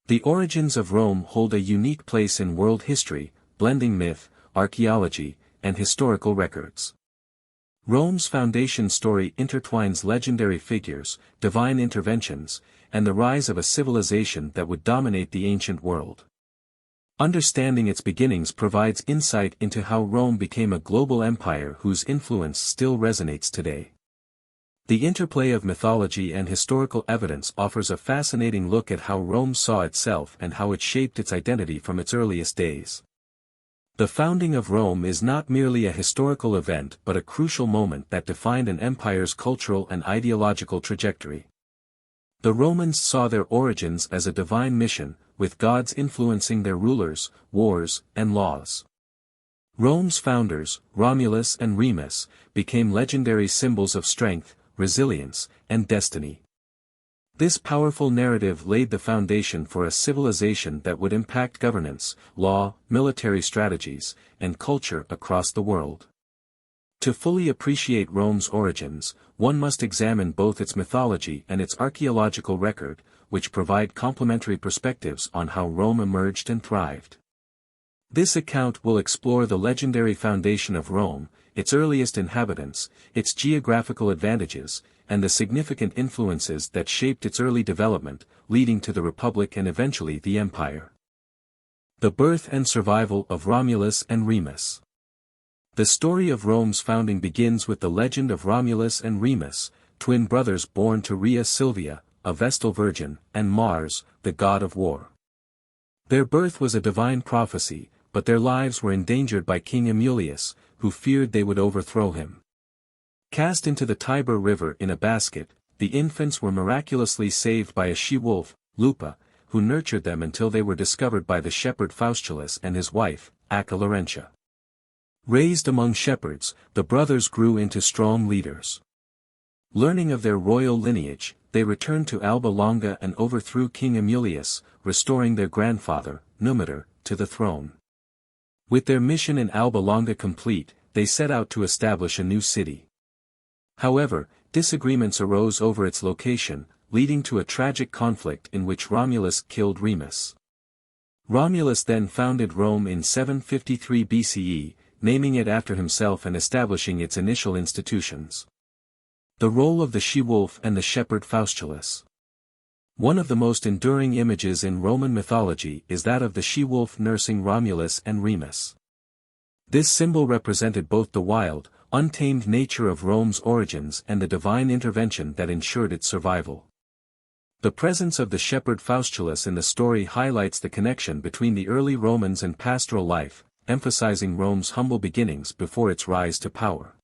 The origins of Rome hold a unique place in world history, blending myth, archaeology, and historical records. Rome's foundation story intertwines legendary figures, divine interventions, and the rise of a civilization that would dominate the ancient world. Understanding its beginnings provides insight into how Rome became a global empire whose influence still resonates today. The interplay of mythology and historical evidence offers a fascinating look at how Rome saw itself and how it shaped its identity from its earliest days. The founding of Rome is not merely a historical event but a crucial moment that defined an empire's cultural and ideological trajectory. The Romans saw their origins as a divine mission, with gods influencing their rulers, wars, and laws. Rome's founders, Romulus and Remus, became legendary symbols of strength, resilience, and destiny. This powerful narrative laid the foundation for a civilization that would impact governance, law, military strategies, and culture across the world. To fully appreciate Rome's origins, one must examine both its mythology and its archaeological record, which provide complementary perspectives on how Rome emerged and thrived. This account will explore the legendary foundation of Rome, its earliest inhabitants, its geographical advantages, and the significant influences that shaped its early development, leading to the Republic and eventually the Empire. The birth and survival of Romulus and Remus. The story of Rome's founding begins with the legend of Romulus and Remus, twin brothers born to Rhea Silvia, a Vestal virgin, and Mars, the god of war. Their birth was a divine prophecy, but their lives were endangered by King Amulius, who feared they would overthrow him. Cast into the Tiber River in a basket, the infants were miraculously saved by a she-wolf, Lupa, who nurtured them until they were discovered by the shepherd Faustulus and his wife, Acca Laurentia. Raised among shepherds, the brothers grew into strong leaders. Learning of their royal lineage, they returned to Alba Longa and overthrew King Amulius, restoring their grandfather, Numitor, to the throne. With their mission in Alba Longa complete, they set out to establish a new city. However, disagreements arose over its location, leading to a tragic conflict in which Romulus killed Remus. Romulus then founded Rome in 753 BCE, naming it after himself and establishing its initial institutions. The role of the she-wolf and the shepherd Faustulus. One of the most enduring images in Roman mythology is that of the she-wolf nursing Romulus and Remus. This symbol represented both the wild, untamed nature of Rome's origins and the divine intervention that ensured its survival. The presence of the shepherd Faustulus in the story highlights the connection between the early Romans and pastoral life, emphasizing Rome's humble beginnings before its rise to power.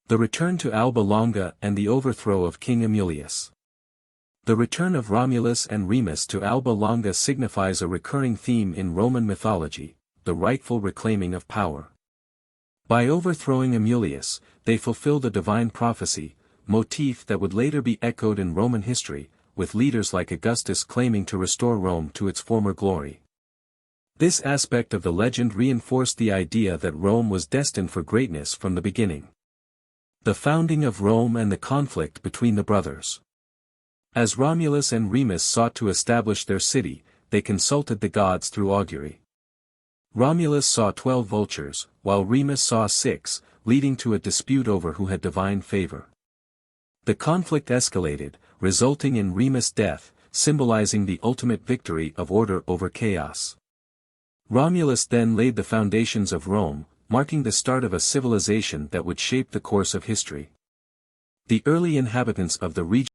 The return to Alba Longa and the overthrow of King Amulius. The return of Romulus and Remus to Alba Longa signifies a recurring theme in Roman mythology, the rightful reclaiming of power. By overthrowing Amulius, they fulfill the divine prophecy, motif that would later be echoed in Roman history, with leaders like Augustus claiming to restore Rome to its former glory. This aspect of the legend reinforced the idea that Rome was destined for greatness from the beginning. The founding of Rome and the conflict between the brothers. As Romulus and Remus sought to establish their city, they consulted the gods through augury. Romulus saw 12 vultures, while Remus saw 6, leading to a dispute over who had divine favor. The conflict escalated, resulting in Remus' death, symbolizing the ultimate victory of order over chaos. Romulus then laid the foundations of Rome, marking the start of a civilization that would shape the course of history. The early inhabitants of the region.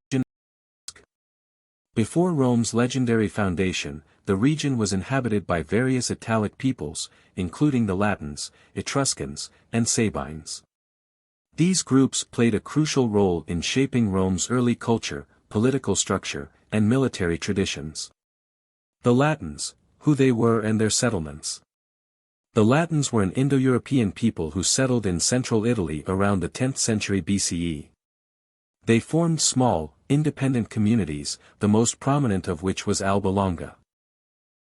Before Rome's legendary foundation, the region was inhabited by various Italic peoples, including the Latins, Etruscans, and Sabines. These groups played a crucial role in shaping Rome's early culture, political structure, and military traditions. The Latins, who they were and their settlements. The Latins were an Indo-European people who settled in central Italy around the 10th century BCE. They formed small, independent communities, the most prominent of which was Alba Longa.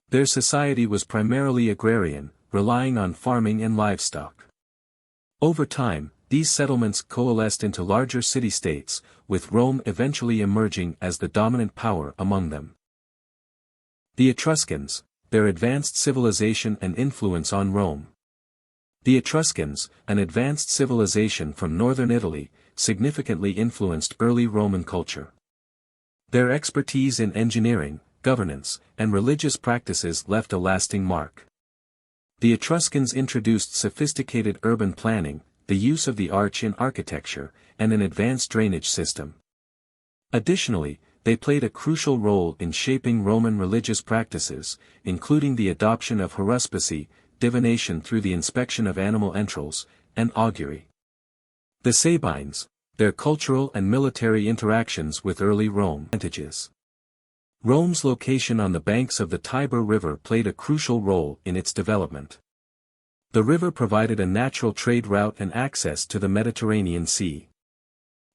Their society was primarily agrarian, relying on farming and livestock. Over time, these settlements coalesced into larger city-states, with Rome eventually emerging as the dominant power among them. The Etruscans, their advanced civilization and influence on Rome. The Etruscans, an advanced civilization from northern Italy, significantly influenced early Roman culture. Their expertise in engineering, governance, and religious practices left a lasting mark. The Etruscans introduced sophisticated urban planning, the use of the arch in architecture, and an advanced drainage system. Additionally, they played a crucial role in shaping Roman religious practices, including the adoption of haruspicy, divination through the inspection of animal entrails, and augury. The Sabines, their cultural and military interactions with early Rome. Advantages. Rome's location on the banks of the Tiber River played a crucial role in its development. The river provided a natural trade route and access to the Mediterranean Sea.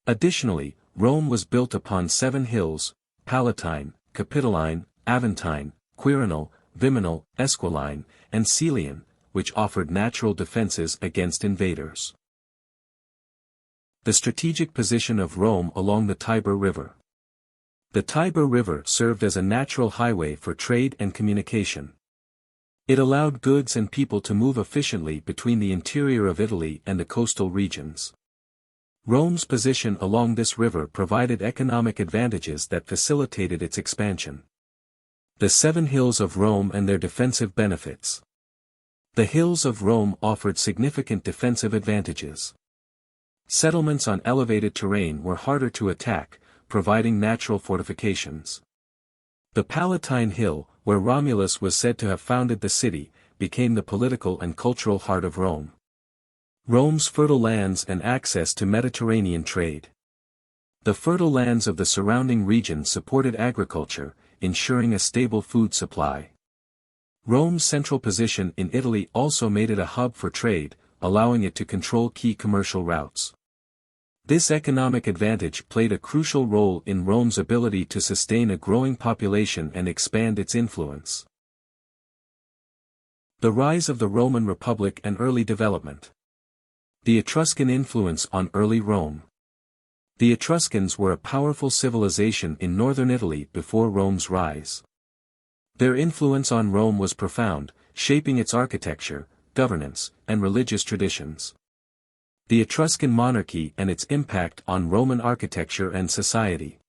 Additionally, Rome was built upon 7 hills: Palatine, Capitoline, Aventine, Quirinal, Viminal, Esquiline, and Celian, which offered natural defenses against invaders. The strategic position of Rome along the Tiber River. The Tiber River served as a natural highway for trade and communication. It allowed goods and people to move efficiently between the interior of Italy and the coastal regions. Rome's position along this river provided economic advantages that facilitated its expansion. The 7 hills of Rome and their defensive benefits. The hills of Rome offered significant defensive advantages. Settlements on elevated terrain were harder to attack, providing natural fortifications. The Palatine Hill, where Romulus was said to have founded the city, became the political and cultural heart of Rome. Rome's fertile lands and access to Mediterranean trade. The fertile lands of the surrounding region supported agriculture, ensuring a stable food supply. Rome's central position in Italy also made it a hub for trade, allowing it to control key commercial routes. This economic advantage played a crucial role in Rome's ability to sustain a growing population and expand its influence. The rise of the Roman Republic and early development. The Etruscan influence on early Rome. The Etruscans were a powerful civilization in northern Italy before Rome's rise. Their influence on Rome was profound, shaping its architecture, governance, and religious traditions. The Etruscan monarchy and its impact on Roman architecture and society.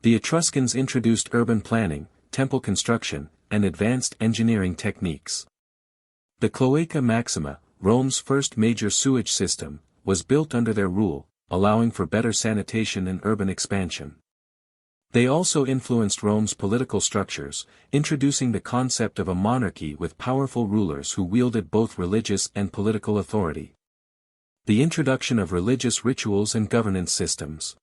The Etruscans introduced urban planning, temple construction, and advanced engineering techniques. The Cloaca Maxima, Rome's first major sewage system, was built under their rule, allowing for better sanitation and urban expansion. They also influenced Rome's political structures, introducing the concept of a monarchy with powerful rulers who wielded both religious and political authority. The introduction of religious rituals and governance systems.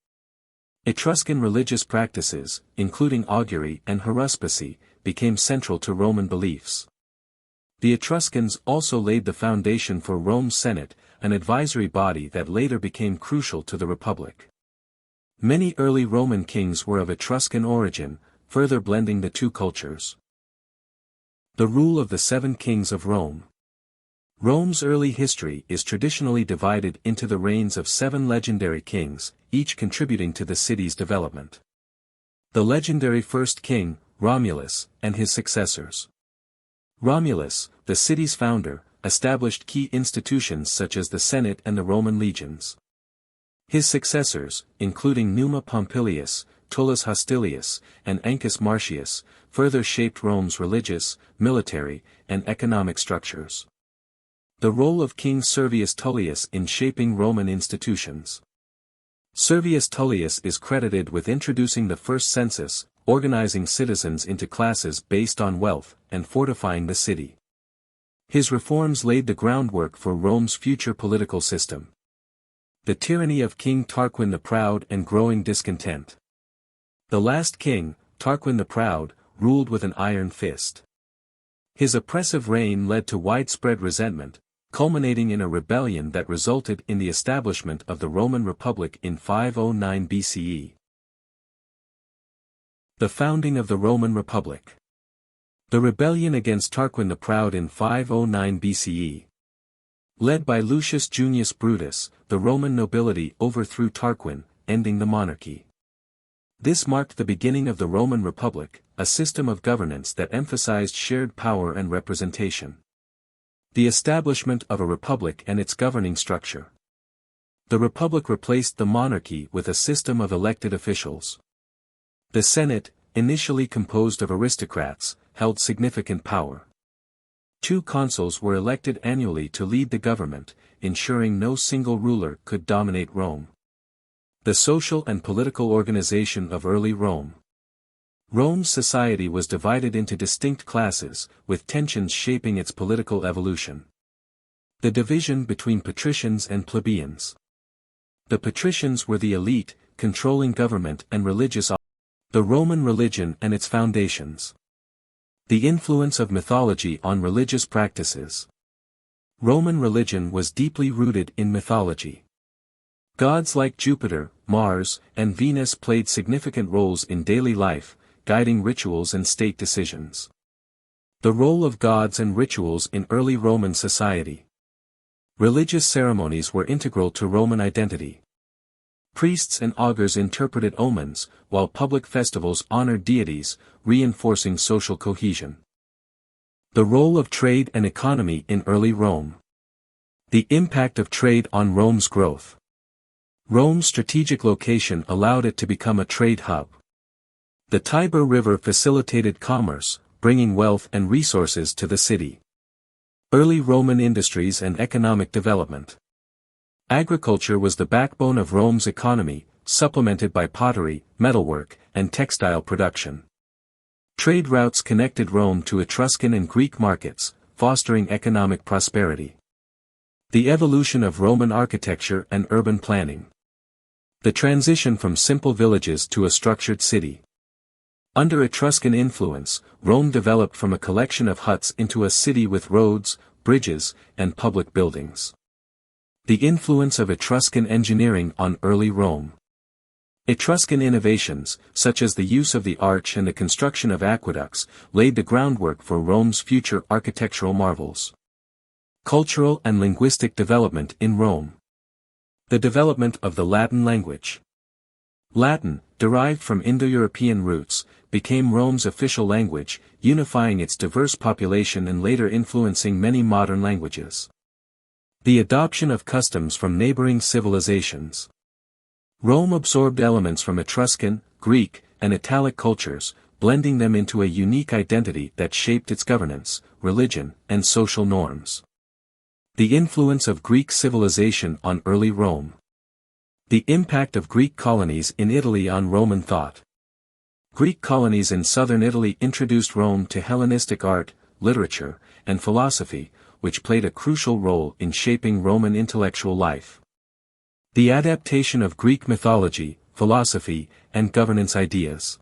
Etruscan religious practices, including augury and haruspicy, became central to Roman beliefs. The Etruscans also laid the foundation for Rome's Senate, an advisory body that later became crucial to the Republic. Many early Roman kings were of Etruscan origin, further blending the two cultures. The rule of the 7 kings of Rome. Rome's early history is traditionally divided into the reigns of 7 legendary kings, each contributing to the city's development. The legendary first king, Romulus, and his successors. Romulus, the city's founder, established key institutions such as the Senate and the Roman legions. His successors, including Numa Pompilius, Tullus Hostilius, and Ancus Marcius, further shaped Rome's religious, military, and economic structures. The role of King Servius Tullius in shaping Roman institutions. Servius Tullius is credited with introducing the first census, organizing citizens into classes based on wealth, and fortifying the city. His reforms laid the groundwork for Rome's future political system. The tyranny of King Tarquin the Proud and growing discontent. The last king, Tarquin the Proud, ruled with an iron fist. His oppressive reign led to widespread resentment, culminating in a rebellion that resulted in the establishment of the Roman Republic in 509 BCE. The founding of the Roman Republic. The rebellion against Tarquin the Proud in 509 BCE. Led by Lucius Junius Brutus, the Roman nobility overthrew Tarquin, ending the monarchy. This marked the beginning of the Roman Republic, a system of governance that emphasized shared power and representation. The establishment of a republic and its governing structure. The republic replaced the monarchy with a system of elected officials. The Senate, initially composed of aristocrats, held significant power. 2 consuls were elected annually to lead the government, ensuring no single ruler could dominate Rome. The social and political organization of early Rome. Rome's society was divided into distinct classes, with tensions shaping its political evolution. The division between patricians and plebeians. The patricians were the elite, controlling government and religious. The Roman religion and its foundations. The influence of mythology on religious practices. Roman religion was deeply rooted in mythology. Gods like Jupiter, Mars, and Venus played significant roles in daily life, guiding rituals and state decisions. The role of gods and rituals in early Roman society. Religious ceremonies were integral to Roman identity. Priests and augurs interpreted omens, while public festivals honored deities, reinforcing social cohesion. The role of trade and economy in early Rome. The impact of trade on Rome's growth. Rome's strategic location allowed it to become a trade hub. The Tiber River facilitated commerce, bringing wealth and resources to the city. Early Roman industries and economic development. Agriculture was the backbone of Rome's economy, supplemented by pottery, metalwork, and textile production. Trade routes connected Rome to Etruscan and Greek markets, fostering economic prosperity. The evolution of Roman architecture and urban planning. The transition from simple villages to a structured city. Under Etruscan influence, Rome developed from a collection of huts into a city with roads, bridges, and public buildings. The influence of Etruscan engineering on early Rome. Etruscan innovations, such as the use of the arch and the construction of aqueducts, laid the groundwork for Rome's future architectural marvels. Cultural and linguistic development in Rome. The development of the Latin language. Latin, derived from Indo-European roots, became Rome's official language, unifying its diverse population and later influencing many modern languages. The adoption of customs from neighboring civilizations. Rome absorbed elements from Etruscan, Greek, and Italic cultures, blending them into a unique identity that shaped its governance, religion, and social norms. The influence of Greek civilization on early Rome. The impact of Greek colonies in Italy on Roman thought. Greek colonies in southern Italy introduced Rome to Hellenistic art, literature, and philosophy, which played a crucial role in shaping Roman intellectual life. The adaptation of Greek mythology, philosophy, and governance ideas.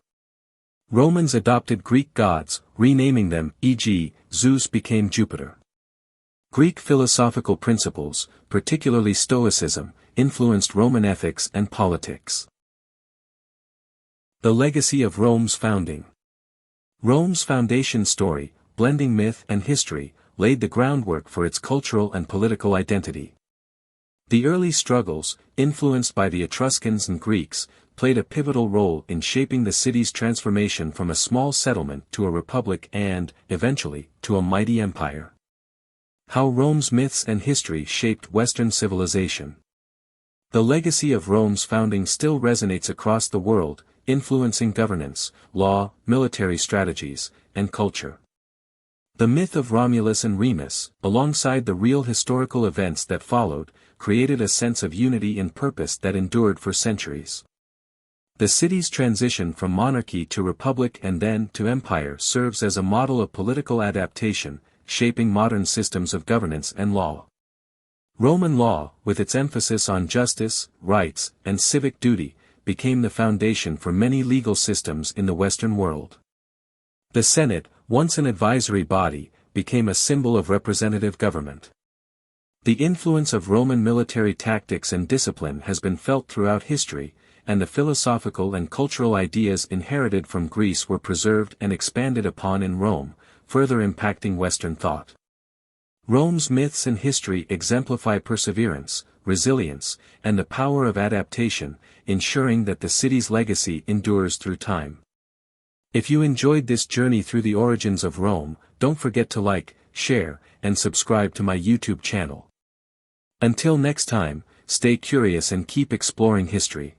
Romans adopted Greek gods, renaming them, e.g., Zeus became Jupiter. Greek philosophical principles, particularly Stoicism, influenced Roman ethics and politics. The legacy of Rome's founding. Rome's foundation story, blending myth and history, laid the groundwork for its cultural and political identity. The early struggles, influenced by the Etruscans and Greeks, played a pivotal role in shaping the city's transformation from a small settlement to a republic and, eventually, to a mighty empire. How Rome's myths and history shaped Western civilization. The legacy of Rome's founding still resonates across the world, influencing governance, law, military strategies, and culture. The myth of Romulus and Remus, alongside the real historical events that followed, created a sense of unity and purpose that endured for centuries. The city's transition from monarchy to republic and then to empire serves as a model of political adaptation, shaping modern systems of governance and law. Roman law, with its emphasis on justice, rights, and civic duty, became the foundation for many legal systems in the Western world. The Senate, once an advisory body, became a symbol of representative government. The influence of Roman military tactics and discipline has been felt throughout history, and the philosophical and cultural ideas inherited from Greece were preserved and expanded upon in Rome, further impacting Western thought. Rome's myths and history exemplify perseverance, resilience, and the power of adaptation, ensuring that the city's legacy endures through time. If you enjoyed this journey through the origins of Rome, don't forget to like, share, and subscribe to my YouTube channel. Until next time, stay curious and keep exploring history.